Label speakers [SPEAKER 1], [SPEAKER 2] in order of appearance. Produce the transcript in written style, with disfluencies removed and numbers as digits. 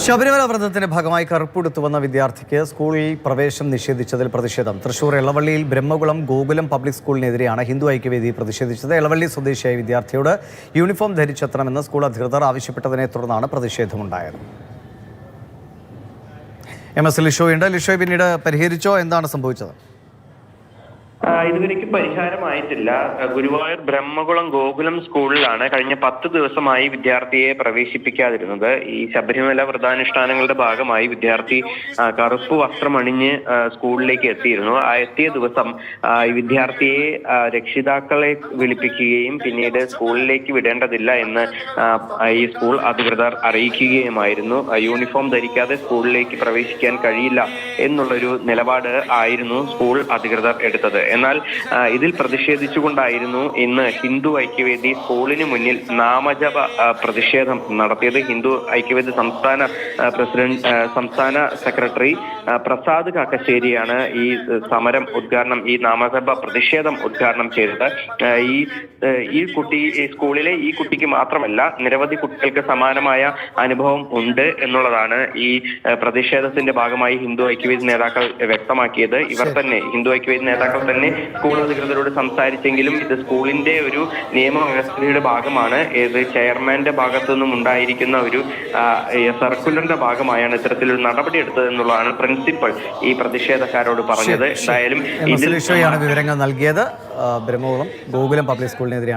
[SPEAKER 1] ശബരിമല വ്രതത്തിന്റെ ഭാഗമായി കറുപ്പുടുത്തു വന്ന വിദ്യാർത്ഥിക്ക് സ്കൂളിൽ പ്രവേശനം നിഷേധിച്ചതിൽ പ്രതിഷേധം. തൃശൂർ എളവള്ളിയിൽ ബ്രഹ്മകുളം ഗോകുലം പബ്ലിക് സ്കൂളിനെതിരെയാണ് ഹിന്ദു ഐക്യവേദി പ്രതിഷേധിച്ചത്. എളവള്ളി സ്വദേശിയായ വിദ്യാർത്ഥിയോട് യൂണിഫോം ധരിച്ചെത്തണമെന്ന് സ്കൂൾ അധികൃതർ ആവശ്യപ്പെട്ടതിനെ തുടർന്നാണ് പ്രതിഷേധമുണ്ടായത്. MS ലിഷോയുണ്ട്. ലിഷോയ്, പിന്നീട് പരിഹരിച്ചോ? എന്താണ് സംഭവിച്ചത്?
[SPEAKER 2] ഇതുവരെയ്ക്ക് പരിഹാരമായിട്ടില്ല. ഗുരുവായൂർ ബ്രഹ്മകുളം ഗോകുലം സ്കൂളിലാണ് കഴിഞ്ഞ 10 ദിവസമായി വിദ്യാർത്ഥിയെ പ്രവേശിപ്പിക്കാതിരുന്നത്. ഈ ശബരിമല വ്രതാനുഷ്ഠാനങ്ങളുടെ ഭാഗമായി വിദ്യാർത്ഥി കറുപ്പ് വസ്ത്രമണിഞ്ഞ് സ്കൂളിലേക്ക് എത്തിയിരുന്നു. എത്തിയ ദിവസം ഈ വിദ്യാർത്ഥിയെ രക്ഷിതാക്കളെ വിളിപ്പിക്കുകയും പിന്നീട് സ്കൂളിലേക്ക് വിടേണ്ടതില്ല എന്ന് ഈ സ്കൂൾ അധികൃതർ അറിയിക്കുകയുമായിരുന്നു. യൂണിഫോം ധരിക്കാതെ സ്കൂളിലേക്ക് പ്രവേശിക്കാൻ കഴിയില്ല എന്നുള്ളൊരു നിലപാട് ആയിരുന്നു സ്കൂൾ അധികൃതർ എടുത്തത്. എന്നാൽ ഇതിൽ പ്രതിഷേധിച്ചുകൊണ്ടായിരുന്നു ഇന്ന് ഹിന്ദു ഐക്യവേദി സ്കൂളിന് മുന്നിൽ നാമജപ പ്രതിഷേധം നടത്തിയത്. ഹിന്ദു ഐക്യവേദി സംസ്ഥാന സെക്രട്ടറി പ്രസാദ് കാക്കശ്ശേരിയാണ് ഈ സമരം ഉദ്ഘാടനം, ഈ നാമജപ പ്രതിഷേധം ഉദ്ഘാടനം ചെയ്തത്. ഈ സ്കൂളിലെ ഈ കുട്ടിക്ക് മാത്രമല്ല, നിരവധി കുട്ടികൾക്ക് സമാനമായ അനുഭവം ഉണ്ട് എന്നുള്ളതാണ് ഈ പ്രതിഷേധത്തിന്റെ ഭാഗമായി ഹിന്ദു ഐക്യവേദി നേതാക്കൾ വ്യക്തമാക്കിയത്. ഹിന്ദു ഐക്യവേദി നേതാക്കൾ തന്നെ സ്കൂൾ അധികൃതരോട് സംസാരിച്ചെങ്കിലും ഇത് സ്കൂളിന്റെ ഒരു നിയമവ്യവസ്ഥയുടെ ഭാഗമാണ്. ഇത് ചെയർമാന്റെ ഭാഗത്തു നിന്നും ഉണ്ടായിരിക്കുന്ന ഒരു സർക്കുലറിന്റെ ഭാഗമായാണ് ഇത്തരത്തിലൊരു നടപടി എടുത്തത് എന്നുള്ളതാണ് പ്രിൻസിപ്പൽ ഈ പ്രതിഷേധക്കാരോട് പറഞ്ഞത്. എന്തായാലും
[SPEAKER 1] വിവരങ്ങൾ നൽകിയത്. ബ്രഹ്മകുളം ഗോകുലം പബ്ലിക് സ്കൂളിനെതിരെയാണ്